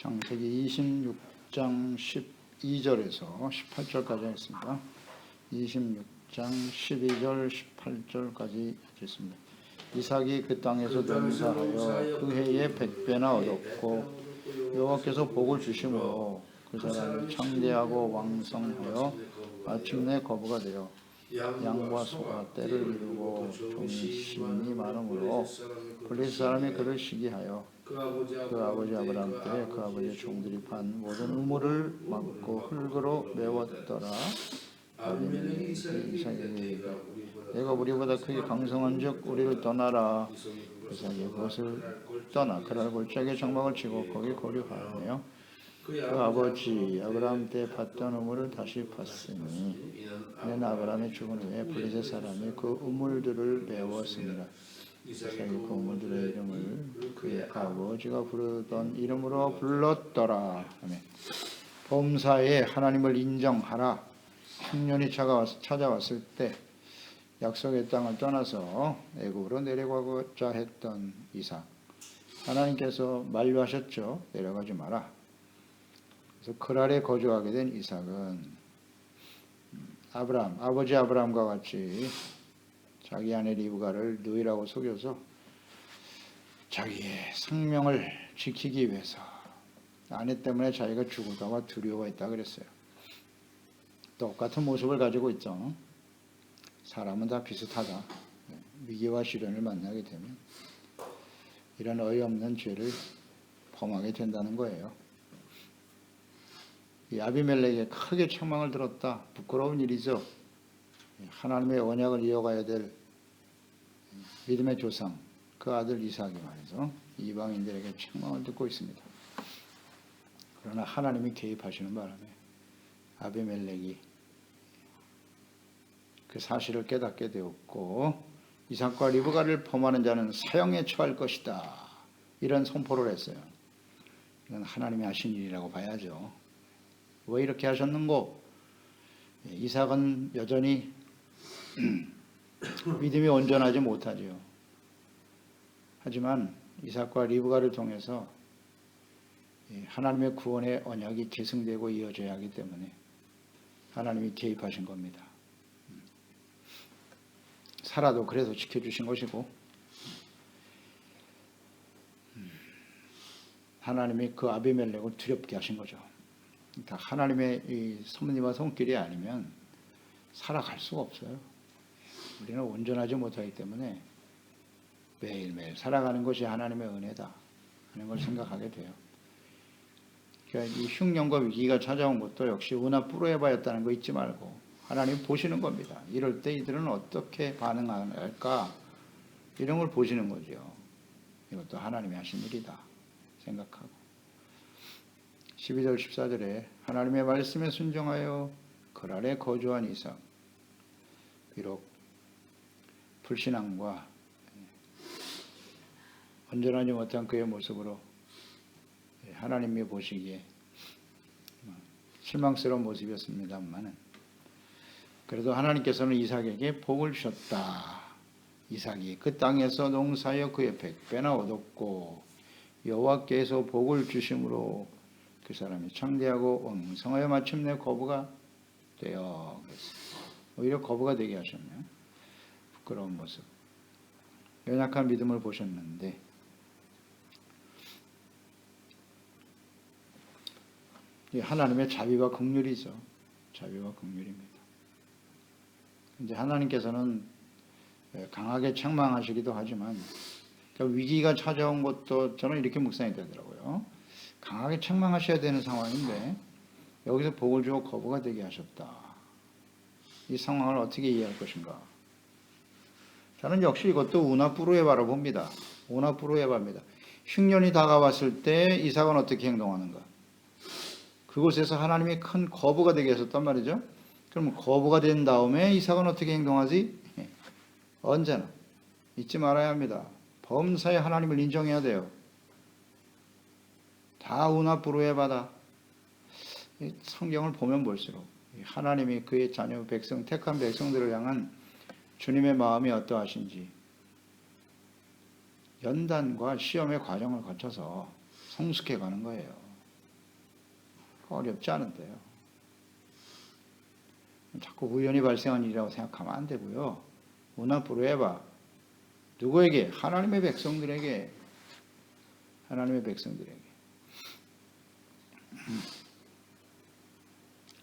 창세기 26장 12절에서 18절까지 하겠습니다. 26장 12절 18절까지 하겠습니다. 이삭이 그 땅에서 농사하여 그 해에 100배나 얻었고 여호와께서 복을 주심으로 그 사람이 창대하고 왕성하여 마침내 거부가 되어 양과 소가 때를 이루고 종이 심히 많음으로 블레셋 사람이 그를 시기하여 그 아버지 아브라함 때 그 아버지의 종들이 판 모든 우물을 막고 흙으로 메웠더라. 아비멜렉이 이삭에게 이르되 내가 우리보다 크게 강성한즉 우리를 떠나라. 이삭이 그것을 떠나 그랄 골짜기에 장막을 치고 거기 거류하며 그 아버지 아브라함 때 팠던 우물을 다시 팠으니 이는 아브라함이 죽은 후에 블레셋 사람이 그 우물들을 메웠습니다. 이삭이 그 우물들의 이름을 그의 아버지가 부르던 이름으로 불렀더라. 아멘. 범사에 하나님을 인정하라. 흉년이 찾아왔을 때 약속의 땅을 떠나서 애굽으로 내려가고자 했던 이삭, 하나님께서 만류하셨죠. 내려가지 마라. 그래서 그랄에 거주하게 된 이삭은 아버지 아브라함과 같이 자기 아내 리브가를 누이라고 속여서 자기의 생명을 지키기 위해서 아내 때문에 자기가 죽을까봐 두려워했다 그랬어요. 똑같은 모습을 가지고 있죠. 사람은 다 비슷하다. 위기와 시련을 만나게 되면 이런 어이없는 죄를 범하게 된다는 거예요. 이 아비멜렉에 크게 책망을 들었다. 부끄러운 일이죠. 하나님의 언약을 이어가야 될 믿음의 조상, 그 아들 이삭이 말이죠. 이방인들에게 책망을 듣고 있습니다. 그러나 하나님이 개입하시는 바람에 아비멜렉이 그 사실을 깨닫게 되었고 이삭과 리브가를 범하는 자는 사형에 처할 것이다. 이런 선포를 했어요. 이건 하나님이 하신 일이라고 봐야죠. 왜 이렇게 하셨는고? 이삭은 여전히 믿음이 온전하지 못하지요. 하지만 이삭과 리브가를 통해서 하나님의 구원의 언약이 계승되고 이어져야 하기 때문에 하나님이 개입하신 겁니다. 사라도 그래서 지켜주신 것이고 하나님이 그 아비멜렉을 두렵게 하신 거죠. 그러니까 하나님의 이 섭리와 손길이 아니면 살아갈 수가 없어요. 우리는 온전하지 못하기 때문에 매일매일 살아가는 것이 하나님의 은혜다 하는 걸 생각하게 돼요. 그러니까 이 흉년과 위기가 찾아온 것도 역시 은하 뿌로에바였다는 거 잊지 말고 하나님 보시는 겁니다. 이럴 때 이들은 어떻게 반응할까? 이런 걸 보시는 거죠. 이것도 하나님이 하신 일이다 생각하고 12절 14절에 하나님의 말씀에 순종하여 그랄에 거주한 이삭, 비록 불신앙과 온전하지 못한 그의 모습으로 하나님이 보시기에 실망스러운 모습이었습니다만은 그래도 하나님께서는 이삭에게 복을 주셨다. 이삭이 그 땅에서 농사하여 그의 100배나 얻었고 여호와께서 복을 주심으로 그 사람이 창대하고 왕성하여 마침내 거부가 되어 오히려 거부가 되게 하셨네요. 부끄러운 모습. 연약한 믿음을 보셨는데 하나님의 자비와 긍휼이죠. 자비와 긍휼입니다. 이제 하나님께서는 강하게 책망하시기도 하지만 그러니까 위기가 찾아온 것도 저는 이렇게 묵상이 되더라고요. 강하게 책망하셔야 되는 상황인데 여기서 복을 주고 거부가 되게 하셨다. 이 상황을 어떻게 이해할 것인가? 저는 역시 이것도 우나뿌루에바로 봅니다. 우나뿌루에바입니다. 흉년이 다가왔을 때 이삭은 어떻게 행동하는가? 그곳에서 하나님이 큰 거부가 되게 하셨단 말이죠. 그럼 거부가 된 다음에 이삭은 어떻게 행동하지? 언제나 잊지 말아야 합니다. 범사에 하나님을 인정해야 돼요. 다 우나뿌루에바다. 성경을 보면 볼수록 하나님이 그의 자녀 백성, 택한 백성들을 향한 주님의 마음이 어떠하신지 연단과 시험의 과정을 거쳐서 성숙해 가는 거예요. 어렵지 않은데요. 자꾸 우연히 발생한 일이라고 생각하면 안 되고요. 문화부로 해봐. 누구에게? 하나님의 백성들에게. 하나님의 백성들에게.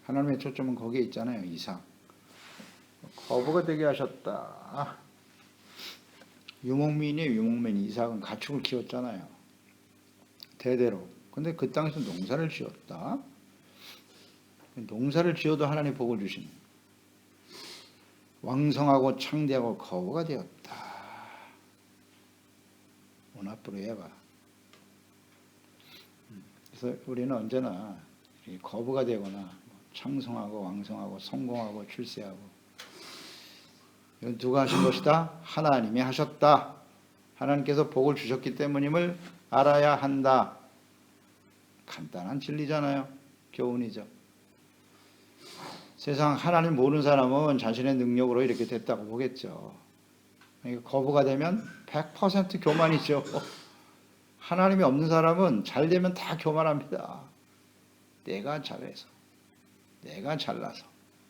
하나님의 초점은 거기에 있잖아요. 이삭. 거부가 되게 하셨다. 유목민이에요. 유목민. 이삭은 가축을 키웠잖아요. 대대로. 근데 그 땅에서 농사를 지었다. 농사를 지어도 하나님 복을 주시는. 왕성하고 창대하고 거부가 되었다. 문화부로 해봐. 그래서 우리는 언제나 거부가 되거나 창성하고 왕성하고 성공하고 출세하고 이건 누가 하신 것이다? 하나님이 하셨다. 하나님께서 복을 주셨기 때문임을 알아야 한다. 간단한 진리잖아요. 교훈이죠. 세상 하나님 모르는 사람은 자신의 능력으로 이렇게 됐다고 보겠죠. 거부가 되면 100% 교만이죠. 하나님이 없는 사람은 잘 되면 다 교만합니다. 내가 잘해서, 내가 잘나서,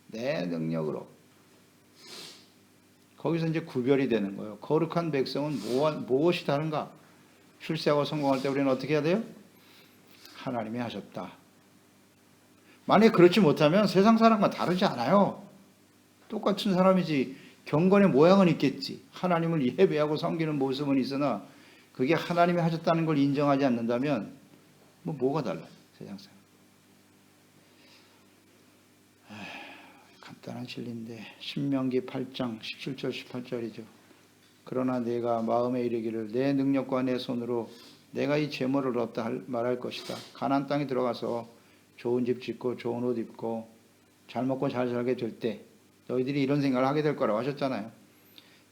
내 능력으로. 거기서 이제 구별이 되는 거예요. 거룩한 백성은 무엇이 다른가? 출세하고 성공할 때 우리는 어떻게 해야 돼요? 하나님이 하셨다. 만약에 그렇지 못하면 세상 사람과 다르지 않아요. 똑같은 사람이지. 경건의 모양은 있겠지. 하나님을 예배하고 섬기는 모습은 있으나 그게 하나님이 하셨다는 걸 인정하지 않는다면 뭐가 달라요? 세상 사람. 간단한 진리인데 신명기 8장 17절 18절이죠. 그러나 내가 마음에 이르기를 내 능력과 내 손으로 내가 이 재물을 얻다 말할 것이다. 가나안 땅에 들어가서 좋은 집 짓고 좋은 옷 입고 잘 먹고 잘 살게 될 때 너희들이 이런 생각을 하게 될 거라고 하셨잖아요.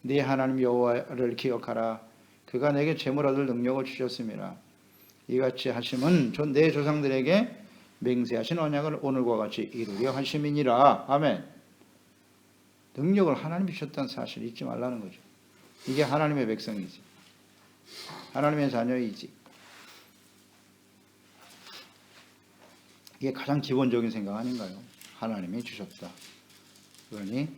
네 하나님 여호와를 기억하라. 그가 내게 재물 얻을 능력을 주셨음이라. 이같이 하심은 내 조상들에게 맹세하신 언약을 오늘과 같이 이루려 하심이니라. 아멘. 능력을 하나님이 주셨다는 사실을 잊지 말라는 거죠. 이게 하나님의 백성이지. 하나님의 자녀이지. 이게 가장 기본적인 생각 아닌가요? 하나님이 주셨다. 그러니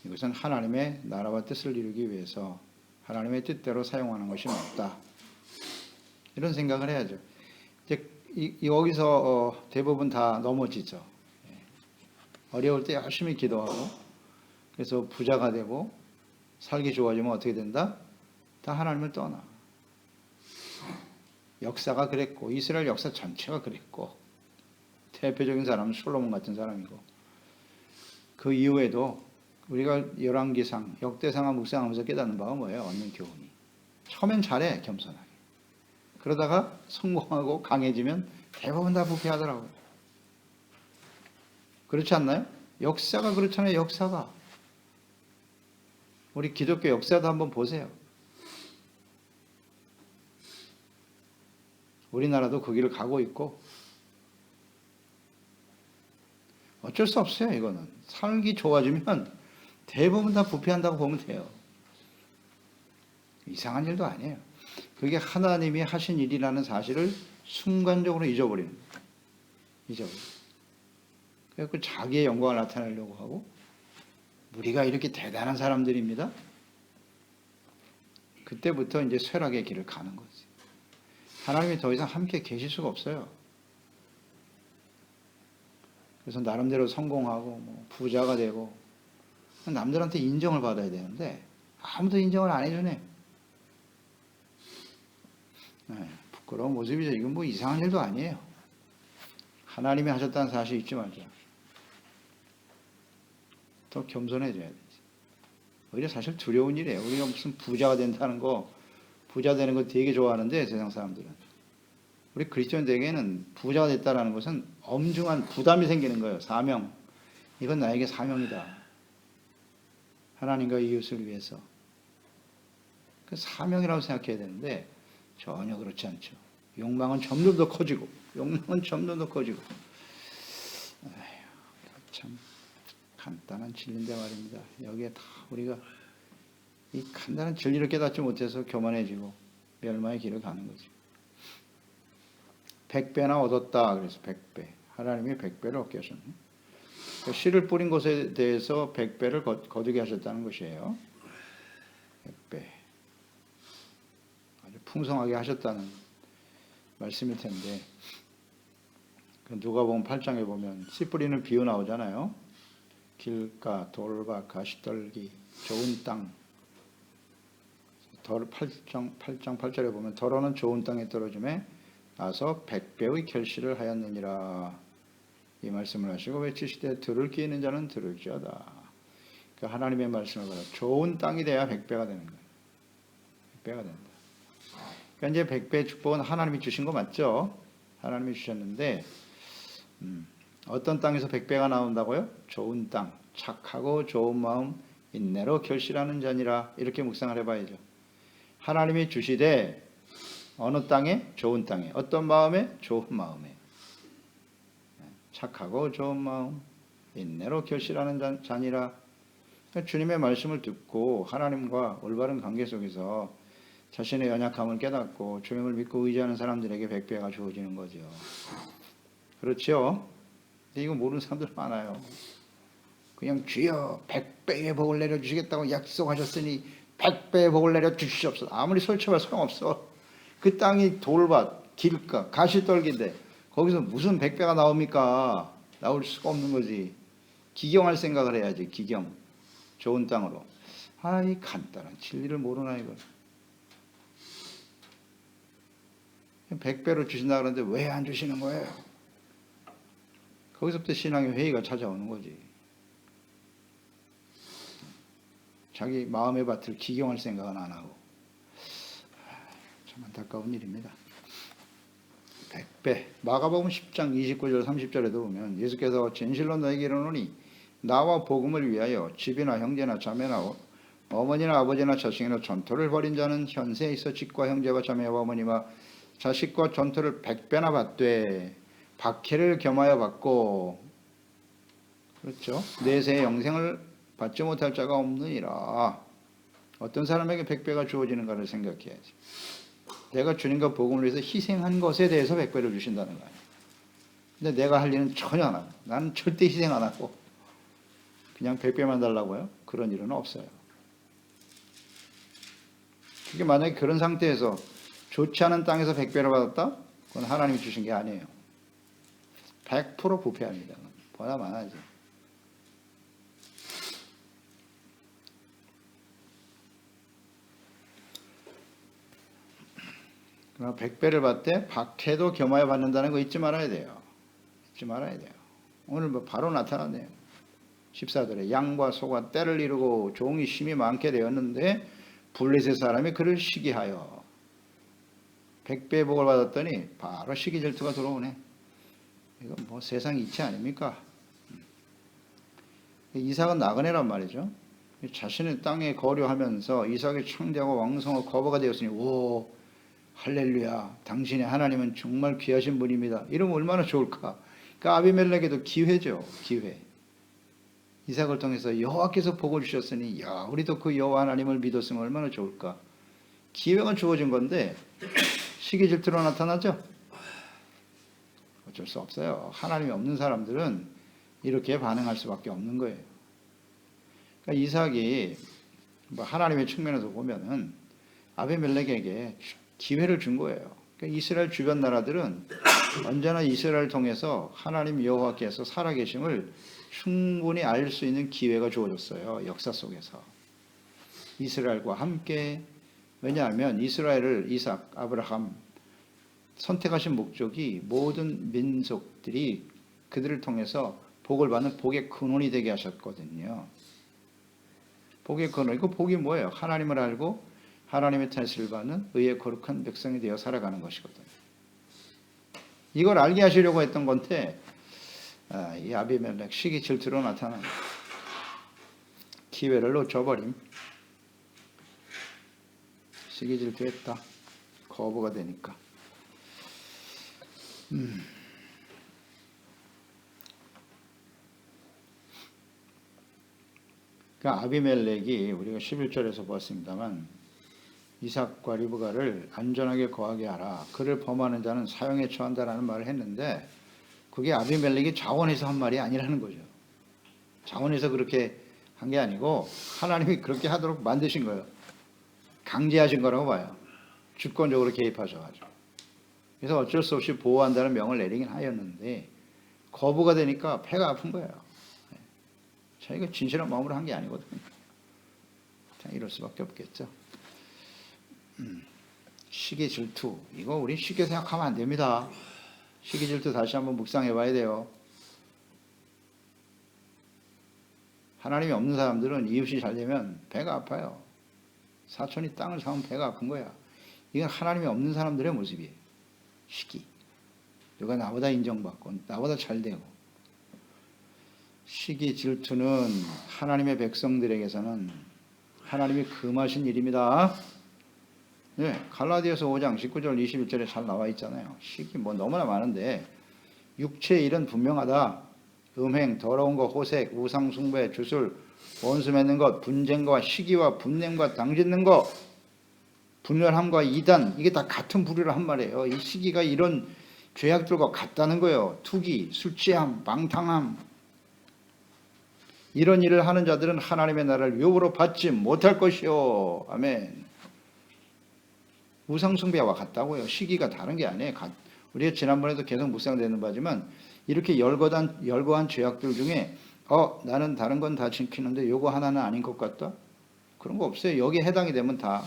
이것은 하나님의 나라와 뜻을 이루기 위해서 하나님의 뜻대로 사용하는 것이 맞다. 이런 생각을 해야죠. 이제 여기서 대부분 다 넘어지죠. 어려울 때 열심히 기도하고 그래서 부자가 되고 살기 좋아지면 어떻게 된다? 다 하나님을 떠나. 역사가 그랬고 이스라엘 역사 전체가 그랬고 대표적인 사람은 솔로몬 같은 사람이고 그 이후에도 우리가 열왕기상, 역대상을 묵상하면서 깨닫는 바가 뭐예요? 얻는 교훈이. 처음엔 잘해, 겸손하게. 그러다가 성공하고 강해지면 대부분 다 부패하더라고요. 그렇지 않나요? 역사가 그렇잖아요, 역사가. 우리 기독교 역사도 한번 보세요. 우리나라도 그 길을 가고 있고 어쩔 수 없어요, 이거는. 살기 좋아지면 대부분 다 부패한다고 보면 돼요. 이상한 일도 아니에요. 그게 하나님이 하신 일이라는 사실을 순간적으로 잊어버리는 거예요. 잊어버려요. 그래서 자기의 영광을 나타내려고 하고 우리가 이렇게 대단한 사람들입니다. 그때부터 이제 쇠락의 길을 가는 거지. 하나님이 더 이상 함께 계실 수가 없어요. 그래서 나름대로 성공하고 부자가 되고 남들한테 인정을 받아야 되는데 아무도 인정을 안 해주네. 부끄러운 모습이죠. 이건 뭐 이상한 일도 아니에요. 하나님이 하셨다는 사실 잊지 말자. 더 겸손해져야 되지. 오히려 사실 두려운 일이에요. 우리가 무슨 부자가 된다는 거, 부자 되는 거 되게 좋아하는데 세상 사람들은. 우리 그리스도인들에게는 부자가 됐다는 것은 엄중한 부담이 생기는 거예요. 사명. 이건 나에게 사명이다. 하나님과 이웃을 위해서. 그 사명이라고 생각해야 되는데 전혀 그렇지 않죠. 욕망은 점점 더 커지고 참 간단한 진리인데 말입니다. 여기에 다 우리가 이 간단한 진리를 깨닫지 못해서 교만해지고 멸망의 길을 가는 거지. 100배나 얻었다. 그래서 100배. 하나님이 100배를 얻게 하셨네. 씨를 뿌린 것에 대해서 100배를 거두게 하셨다는 것이에요. 100배. 아주 풍성하게 하셨다는 말씀일 텐데, 누가복음 8장에 보면 씨 뿌리는 비유 나오잖아요. 길가, 돌밭, 가시떨기, 좋은 땅. 8장 8절에 보면 더러는 좋은 땅에 떨어짐에 나서 100배의 결실을 하였느니라. 이 말씀을 하시고 외치시되 들을 귀 있는 자는 들을지어다. 그러니까 하나님의 말씀을 받아 좋은 땅이 돼야 100배가 되는 거예요. 100배가 된다. 그러니까 이제 100배의 축복은 하나님이 주신 거 맞죠? 하나님이 주셨는데 어떤 땅에서 100배가 나온다고요? 좋은 땅, 착하고 좋은 마음, 인내로 결실하는 자니라. 이렇게 묵상을 해봐야죠. 하나님이 주시되 어느 땅에? 좋은 땅에. 어떤 마음에? 좋은 마음에. 착하고 좋은 마음, 인내로 결실하는 자니라. 주님의 말씀을 듣고 하나님과 올바른 관계 속에서 자신의 연약함을 깨닫고 주님을 믿고 의지하는 사람들에게 100배가 주어지는 거죠. 그렇죠? 근데 이거 모르는 사람들 많아요. 그냥 주여 100배의 복을 내려주시겠다고 약속하셨으니 100배의 복을 내려주시옵소서. 아무리 설쳐봐 소용없어. 그 땅이 돌밭, 길가, 가시떨기인데 거기서 무슨 100배가 나옵니까? 나올 수가 없는 거지. 기경할 생각을 해야지. 기경. 좋은 땅으로. 아이 간단한 진리를 모르나 이걸. 100배로 주신다 그러는데 왜 안 주시는 거예요? 거기서부터 신앙의 회의가 찾아오는 거지. 자기 마음의 밭을 기경할 생각은 안 하고. 참 안타까운 일입니다. 100배. 마가복음 10장 29절 30절에도 보면 예수께서 진실로 너에게 이르노니 나와 복음을 위하여 집이나 형제나 자매나 어머니나 아버지나 자식이나 전토를 벌인 자는 현세에 있어 집과 형제와 자매와 어머니와 자식과 전토를 100배나 받되 박해를 겸하여 받고, 그렇죠? 내세의 영생을 받지 못할 자가 없느니라. 어떤 사람에게 100배가 주어지는가를 생각해야지. 내가 주님과 복음을 위해서 희생한 것에 대해서 100배를 주신다는 거예요. 근데 내가 할 일은 전혀 안 하고, 나는 절대 희생 안 하고 그냥 100배만 달라고요? 그런 일은 없어요. 그게 만약에 그런 상태에서 좋지 않은 땅에서 100배를 받았다? 그건 하나님이 주신 게 아니에요. 100% 부패합니다. 보나 마나지. 그러나 100배를 받되 박해도 겸하여 받는다는 거 잊지 말아야 돼요. 잊지 말아야 돼요. 오늘 뭐 바로 나타났네요. 14절에 양과 소가 때를 이루고 종이 심이 많게 되었는데 블레셋 사람이 그를 시기하여 100배의 복을 받았더니 바로 시기 질투가 들어오네. 이건 뭐 세상 이치 아닙니까? 이삭은 나그네란 말이죠. 자신의 땅에 거류하면서 이삭이 창대하고 왕성하고 거부가 되었으니 오 할렐루야 당신의 하나님은 정말 귀하신 분입니다. 이러면 얼마나 좋을까. 그러니까 아비멜렉에도 기회죠. 기회. 이삭을 통해서 여호와께서 복을 주셨으니 야 우리도 그 여호와 하나님을 믿었으면 얼마나 좋을까. 기회가 주어진 건데 시기 질투로 나타나죠. 어쩔 수 없어요. 하나님이 없는 사람들은 이렇게 반응할 수밖에 없는 거예요. 그러니까 이삭이 하나님의 측면에서 보면은 아비멜렉에게 기회를 준 거예요. 그러니까 이스라엘 주변 나라들은 언제나 이스라엘을 통해서 하나님 여호와께서 살아계심을 충분히 알 수 있는 기회가 주어졌어요. 역사 속에서. 이스라엘과 함께. 왜냐하면 이스라엘을 이삭, 아브라함 선택하신 목적이 모든 민족들이 그들을 통해서 복을 받는 복의 근원이 되게 하셨거든요. 복의 근원. 그 복이 뭐예요? 하나님을 알고 하나님의 탄식을 받는 의의 거룩한 백성이 되어 살아가는 것이거든요. 이걸 알게 하시려고 했던 건데 이 아비멜렉 시기 질투로 나타난 기회를 놓쳐버림. 시기 질투했다. 거부가 되니까. 그러니까 아비멜렉이 우리가 11절에서 보았습니다만 이삭과 리브가를 안전하게 거하게 하라. 그를 범하는 자는 사형에 처한다라는 말을 했는데 그게 아비멜렉이 자원해서 한 말이 아니라는 거죠. 자원해서 그렇게 한 게 아니고 하나님이 그렇게 하도록 만드신 거예요. 강제하신 거라고 봐요. 주권적으로 개입하셔가지고. 그래서 어쩔 수 없이 보호한다는 명을 내리긴 하였는데 거부가 되니까 배가 아픈 거예요. 자기가 진실한 마음으로 한 게 아니거든요. 이럴 수밖에 없겠죠. 시기 질투, 이거 우리 쉽게 생각하면 안 됩니다. 시기 질투 다시 한번 묵상해 봐야 돼요. 하나님이 없는 사람들은 이웃이 잘 되면 배가 아파요. 사촌이 땅을 사면 배가 아픈 거야. 이건 하나님이 없는 사람들의 모습이에요. 시기. 누가 나보다 인정받고 나보다 잘 되고. 시기 질투는 하나님의 백성들에게서는 하나님이 금하신 일입니다. 네, 갈라디아서 5장 19절 21절에 잘 나와 있잖아요. 시기 뭐 너무나 많은데 육체의 일은 분명하다. 음행, 더러운 것, 호색, 우상 숭배, 주술, 원수 맺는 것, 분쟁과 시기와 분냄과 당짓는 것, 분열함과 이단, 이게 다 같은 부류를 한 말이에요. 이 시기가 이런 죄악들과 같다는 거예요. 투기, 술 취함, 방탕함. 이런 일을 하는 자들은 하나님의 나라를 유업으로 받지 못할 것이요. 아멘. 우상 숭배와 같다고요. 시기가 다른 게 아니에요. 우리가 지난번에도 계속 묵상되는 바지만 이렇게 열거한 죄악들 중에 나는 다른 건 다 지키는데 요거 하나는 아닌 것 같다? 그런 거 없어요. 여기에 해당이 되면 다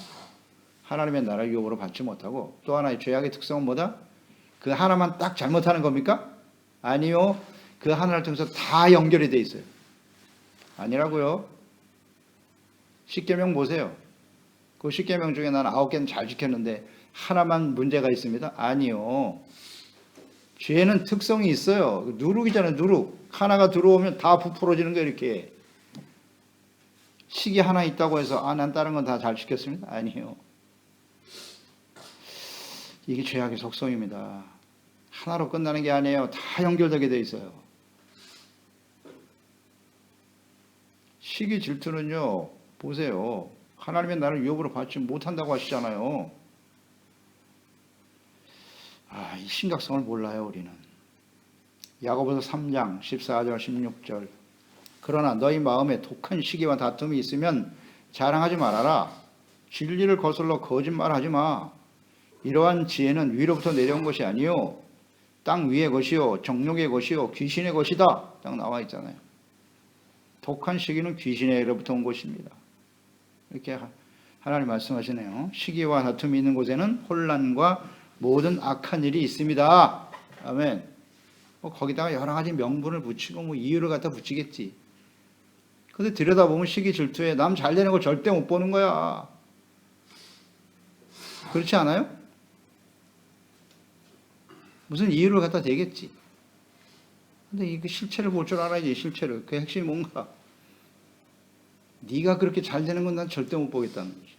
하나님의 나라를 유업으로 받지 못하고, 또 하나의 죄악의 특성은 뭐다? 그 하나만 딱 잘못하는 겁니까? 아니요. 그 하나를 통해서 다 연결이 돼 있어요. 아니라고요. 십계명 보세요. 그 십계명 중에 나는 9개는 잘 지켰는데 하나만 문제가 있습니다. 아니요. 죄는 특성이 있어요. 누룩이잖아요. 누룩. 하나가 들어오면 다 부풀어지는 거예요. 이렇게. 식이 하나 있다고 해서 난 다른 건 다 잘 지켰습니다. 아니에요. 이게 죄악의 속성입니다. 하나로 끝나는 게 아니에요. 다 연결되게 돼 있어요. 시기 질투는요. 보세요. 하나님의 나를 유업으로 받지 못한다고 하시잖아요. 이 심각성을 몰라요, 우리는. 야고보서 3장 14절 16절. 그러나 너희 마음에 독한 시기와 다툼이 있으면 자랑하지 말아라. 진리를 거슬러 거짓말하지 마. 이러한 지혜는 위로부터 내려온 것이 아니요 땅 위의 것이요 정욕의 것이요 귀신의 것이다. 딱 나와 있잖아요. 독한 시기는 귀신에게로부터 온 것입니다. 이렇게 하나님 말씀하시네요. 시기와 다툼이 있는 곳에는 혼란과 모든 악한 일이 있습니다. 아멘. 거기다가 여러 가지 명분을 붙이고 이유를 갖다 붙이겠지. 근데 들여다보면 시기 질투에 남 잘 되는 거 절대 못 보는 거야. 그렇지 않아요? 무슨 이유를 갖다 대겠지. 근데 이거 실체를 볼 줄 알아야지. 실체를. 그 핵심이 뭔가. 네가 그렇게 잘 되는 건 난 절대 못 보겠다는 거지.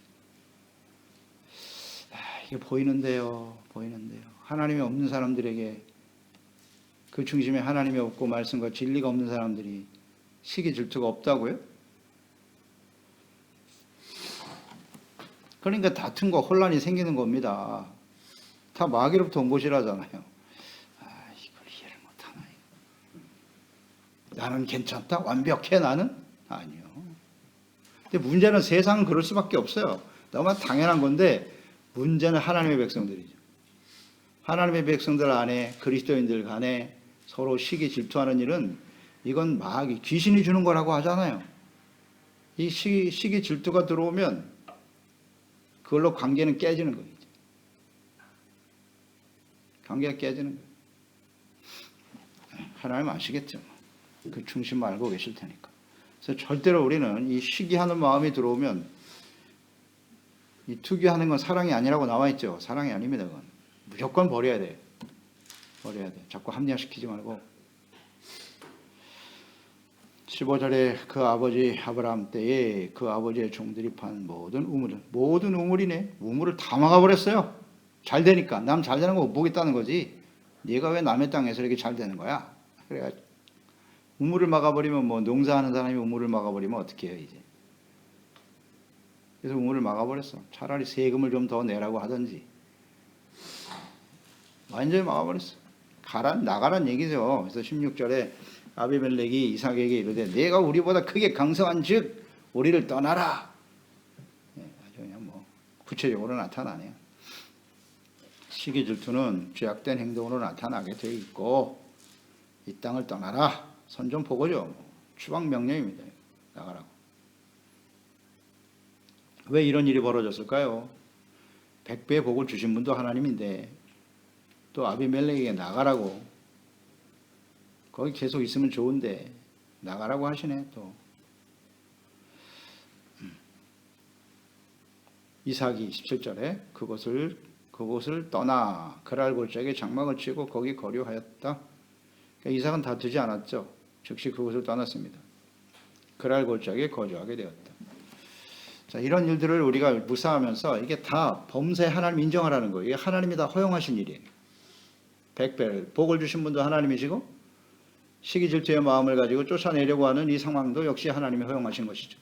이게 보이는데요. 하나님이 없는 사람들에게, 그 중심에 하나님이 없고 말씀과 진리가 없는 사람들이 시기 질투가 없다고요? 그러니까 다툼과 혼란이 생기는 겁니다. 다 마귀로부터 온 것이라잖아요. 이걸 이해를 못하나. 나는 괜찮다? 완벽해 나는? 아니요. 근데 문제는 세상은 그럴 수밖에 없어요. 너무 당연한 건데 문제는 하나님의 백성들이죠. 하나님의 백성들 안에, 그리스도인들 간에 서로 시기 질투하는 일은 이건 마귀, 귀신이 주는 거라고 하잖아요. 이 시기 질투가 들어오면 그걸로 관계는 깨지는 거예요. 관계가 깨지는 거예요. 하나님 아시겠죠? 그 중심 알고 계실 테니까. 그래서 절대로 우리는 이 시기하는 마음이 들어오면, 이 투기하는 건 사랑이 아니라고 나와 있죠. 사랑이 아닙니다. 그건 무조건 버려야 돼. 버려야 돼. 자꾸 합리화시키지 말고. 15절에 그 아버지 아브라함 때에 그 아버지의 종들이 판 모든 우물이네. 우물을 다 막아버렸어요. 잘 되니까. 남 잘 되는 거 못 보겠다는 거지. 네가 왜 남의 땅에서 이렇게 잘 되는 거야? 그래가 우물을 막아버리면 농사하는 사람이 우물을 막아버리면 어떻게 해요 이제. 그래서 우물을 막아버렸어. 차라리 세금을 좀 더 내라고 하든지. 완전히 막아버렸어. 나가란 얘기죠. 그래서 16절에 아비멜렉이 이삭에게 이르되 내가 우리보다 크게 강성한즉 우리를 떠나라. 아주 그냥 뭐 구체적으로 나타나네요. 시기 질투는 죄악된 행동으로 나타나게 되어 있고 이 땅을 떠나라. 선전포고죠. 추방 명령입니다. 나가라고. 왜 이런 일이 벌어졌을까요? 100배의 복을 주신 분도 하나님인데 또 아비멜렉에게 나가라고, 거기 계속 있으면 좋은데 나가라고 하시네. 또 이삭이 17절에 그곳을 떠나 그랄 골짜기에 장막을 치고 거기 거류하였다. 그러니까 이삭은 다투지 않았죠. 즉시 그곳을 떠났습니다. 그랄 골짜기에 거주하게 되었다. 자, 이런 일들을 우리가 묵상하면서 이게 다 범사에 하나님 인정하라는 거예요. 이게 하나님이 다 허용하신 일이에요. 100배를 복을 주신 분도 하나님이시고 시기 질투의 마음을 가지고 쫓아내려고 하는 이 상황도 역시 하나님이 허용하신 것이죠.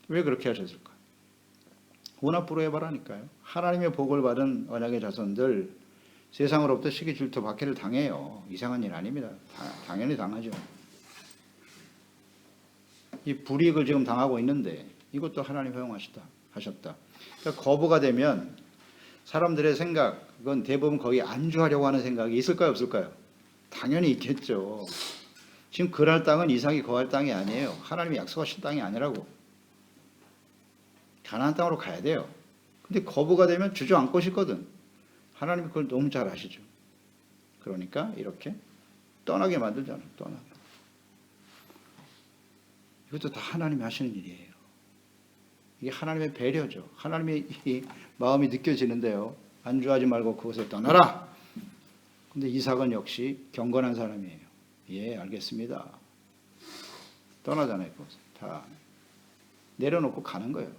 왜 그렇게 하셨을까? 혼합부로 해봐라니까요. 하나님의 복을 받은 언약의 자손들 세상으로부터 시기 질투 박해를 당해요. 이상한 일 아닙니다. 당연히 당하죠. 이 불이익을 지금 당하고 있는데 이것도 하나님 허용하셨다. 그러니까 거부가 되면 사람들의 생각은 대부분 거기 안주하려고 하는 생각이 있을까요, 없을까요? 당연히 있겠죠. 지금 그랄 땅은 이삭이 거할 땅이 아니에요. 하나님이 약속하신 땅이 아니라고. 가나안 땅으로 가야 돼요. 근데 거부가 되면 주저앉고 싶거든. 하나님이 그걸 너무 잘 아시죠. 그러니까 이렇게 떠나게 만들잖아요. 떠나게. 이것도 다 하나님이 하시는 일이에요. 이게 하나님의 배려죠. 하나님의 이 마음이 느껴지는데요. 안주하지 말고 그곳에 떠나라. 근데 이삭은 역시 경건한 사람이에요. 예, 알겠습니다. 떠나잖아요. 그곳에. 다 내려놓고 가는 거예요.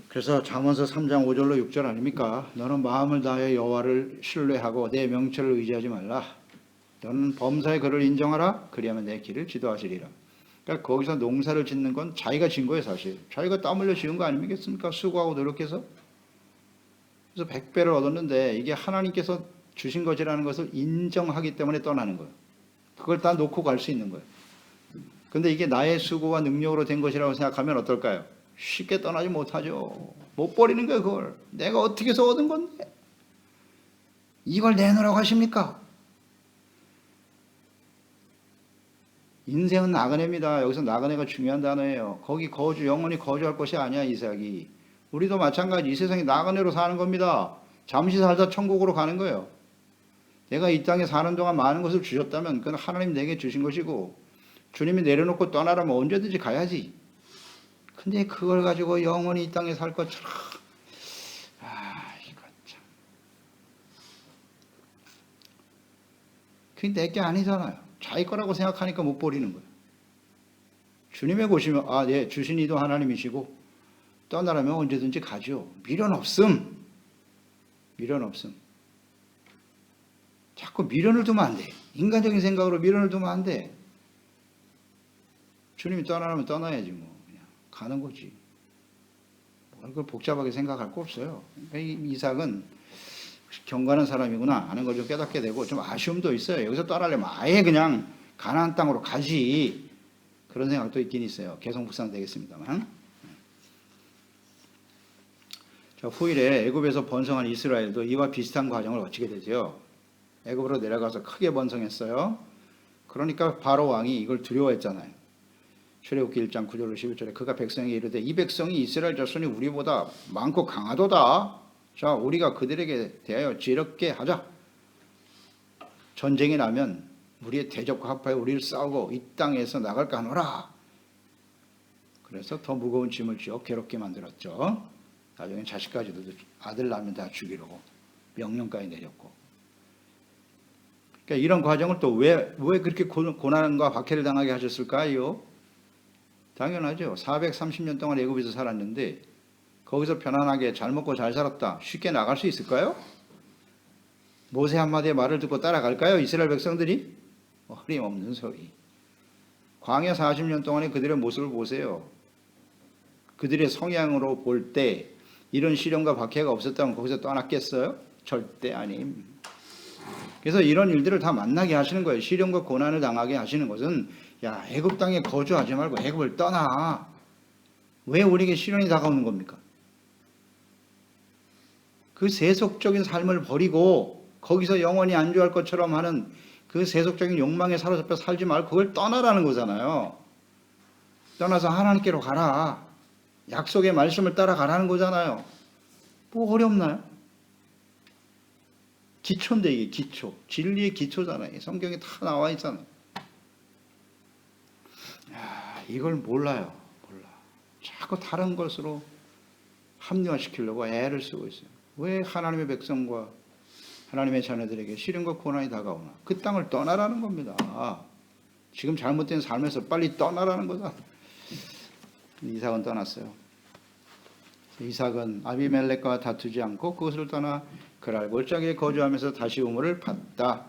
그래서 잠언서 3장 5절로 6절 아닙니까? 너는 마음을 다하여 여호와를 신뢰하고 내 명철을 의지하지 말라. 너는 범사의 그를 인정하라. 그리하면 내 길을 지도하시리라. 그러니까 거기서 농사를 짓는 건 자기가 진 거예요, 사실. 자기가 땀 흘려 지은 거 아니겠습니까? 수고하고 노력해서. 그래서 100배를 얻었는데 이게 하나님께서 주신 것이라는 것을 인정하기 때문에 떠나는 거예요. 그걸 다 놓고 갈 수 있는 거예요. 근데 이게 나의 수고와 능력으로 된 것이라고 생각하면 어떨까요? 쉽게 떠나지 못하죠. 못 버리는 거예요, 그걸. 내가 어떻게 해서 얻은 건데 이걸 내놓으라고 하십니까? 인생은 나그네입니다. 여기서 나그네가 중요한 단어예요. 거기 영원히 거주할 것이 아니야, 이삭이. 우리도 마찬가지. 이 세상에 나그네로 사는 겁니다. 잠시 살다 천국으로 가는 거예요. 내가 이 땅에 사는 동안 많은 것을 주셨다면 그건 하나님 내게 주신 것이고 주님이 내려놓고 떠나라면 언제든지 가야지. 근데 그걸 가지고 영원히 이 땅에 살 것처럼 이거 참. 그게 내게 아니잖아요. 자기 거라고 생각하니까 못 버리는 거예요. 주님의 곳이면 네, 주신 이도 하나님이시고 떠나라면 언제든지 가죠. 미련 없음. 자꾸 미련을 두면 안 돼. 인간적인 생각으로 미련을 두면 안 돼. 주님이 떠나라면 떠나야지 뭐. 그냥 가는 거지. 그걸 복잡하게 생각할 거 없어요. 이삭은 경건한 사람이구나 하는 걸 좀 깨닫게 되고 좀 아쉬움도 있어요. 여기서 떠나려면 아예 그냥 가나안 땅으로 가지. 그런 생각도 있긴 있어요. 계속 묵상되겠습니다만. 자, 후일에 애굽에서 번성한 이스라엘도 이와 비슷한 과정을 거치게 되죠. 애굽으로 내려가서 크게 번성했어요. 그러니까 바로 왕이 이걸 두려워했잖아요. 출애굽기 1장 9절로 11절에 그가 백성에게 이르되 이 백성이 이스라엘 자손이 우리보다 많고 강하도다. 자, 우리가 그들에게 대하여 지럽게 하자. 전쟁이 나면 우리의 대적과 합하여 우리를 싸우고 이 땅에서 나갈까 하노라. 그래서 더 무거운 짐을 지어 괴롭게 만들었죠. 나중에 자식까지도 아들 낳으면 다 죽이려고 명령까지 내렸고. 그러니까 이런 과정을 또 왜 그렇게 고난과 박해를 당하게 하셨을까요? 당연하죠. 430년 동안 애굽에서 살았는데 거기서 편안하게 잘 먹고 잘 살았다. 쉽게 나갈 수 있을까요? 모세 한마디의 말을 듣고 따라갈까요? 이스라엘 백성들이? 어림없는 소리. 광야 40년 동안의 그들의 모습을 보세요. 그들의 성향으로 볼 때 이런 시련과 박해가 없었다면 거기서 떠났겠어요? 절대 아님. 그래서 이런 일들을 다 만나게 하시는 거예요. 시련과 고난을 당하게 하시는 것은 야, 애굽 땅에 거주하지 말고 애굽을 떠나. 왜 우리에게 시련이 다가오는 겁니까? 그 세속적인 삶을 버리고 거기서 영원히 안주할 것처럼 하는 그 세속적인 욕망에 사로잡혀 살지 말고 그걸 떠나라는 거잖아요. 떠나서 하나님께로 가라. 약속의 말씀을 따라가라는 거잖아요. 뭐 어렵나요? 기초인데 이게 기초. 진리의 기초잖아요. 성경에 다 나와 있잖아요. 야, 이걸 몰라요. 몰라. 자꾸 다른 것으로 합리화시키려고 애를 쓰고 있어요. 왜 하나님의 백성과 하나님의 자녀들에게 시련과 고난이 다가오나? 그 땅을 떠나라는 겁니다. 지금 잘못된 삶에서 빨리 떠나라는 거다. 이삭은 떠났어요. 이삭은 아비멜렉과 다투지 않고 그것을 떠나 그랄 골짜기에 거주하면서 다시 우물을 팠다.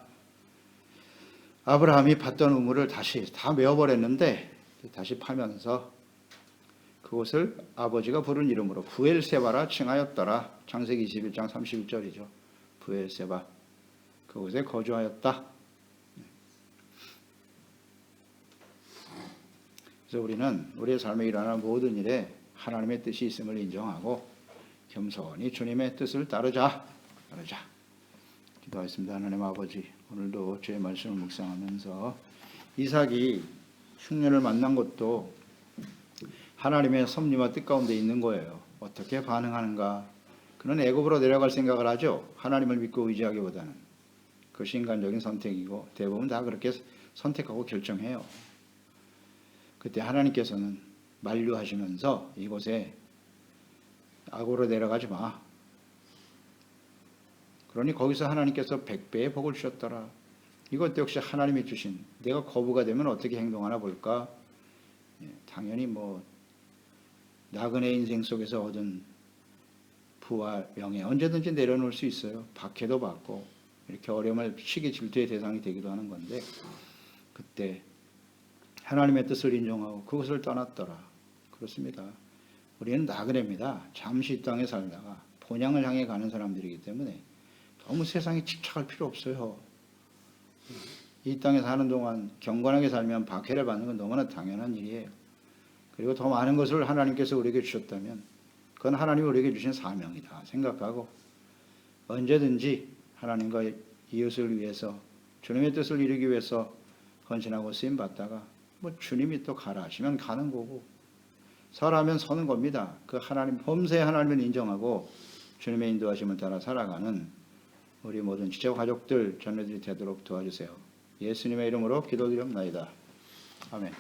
아브라함이 팠던 우물을 다시 다 메워버렸는데 다시 파면서 그곳을 아버지가 부른 이름으로 부엘세바라 칭하였더라. 창세기 21장 31절이죠. 부엘세바. 그곳에 거주하였다. 그래서 우리는 우리의 삶에 일어나는 모든 일에 하나님의 뜻이 있음을 인정하고 겸손히 주님의 뜻을 따르자. 기도하겠습니다. 하나님 아버지, 오늘도 주의 말씀을 묵상하면서 이삭이 흉년을 만난 것도 하나님의 섭리와 뜻 가운데 있는 거예요. 어떻게 반응하는가? 그는 애굽으로 내려갈 생각을 하죠. 하나님을 믿고 의지하기보다는. 그것이 인간적인 선택이고 대부분 다 그렇게 선택하고 결정해요. 그때 하나님께서는 만류하시면서 이곳에 악으로 내려가지 마. 그러니 거기서 하나님께서 100배의 복을 주셨더라. 이것 역시 하나님이 주신, 내가 거부가 되면 어떻게 행동하나 볼까? 당연히 나그네 인생 속에서 얻은 부와 명예 언제든지 내려놓을 수 있어요. 박해도 받고 이렇게 어려움을 시기 질투의 대상이 되기도 하는 건데, 그때 하나님의 뜻을 인정하고 그것을 떠났더라. 그렇습니다. 우리는 나그네입니다. 잠시 이 땅에 살다가 본향을 향해 가는 사람들이기 때문에 너무 세상에 집착할 필요 없어요. 이 땅에 사는 동안 경건하게 살면 박해를 받는 건 너무나 당연한 일이에요. 그리고 더 많은 것을 하나님께서 우리에게 주셨다면 그건 하나님이 우리에게 주신 사명이다 생각하고 언제든지 하나님과 이웃을 위해서 주님의 뜻을 이루기 위해서 헌신하고 쓰임받다가 주님이 또 가라 하시면 가는 거고, 서라면 서는 겁니다. 그 하나님, 범사의 하나님을 인정하고 주님의 인도하심을 따라 살아가는 우리 모든 지체 가족들, 자녀들이 되도록 도와주세요. 예수님의 이름으로 기도드립나이다. 아멘.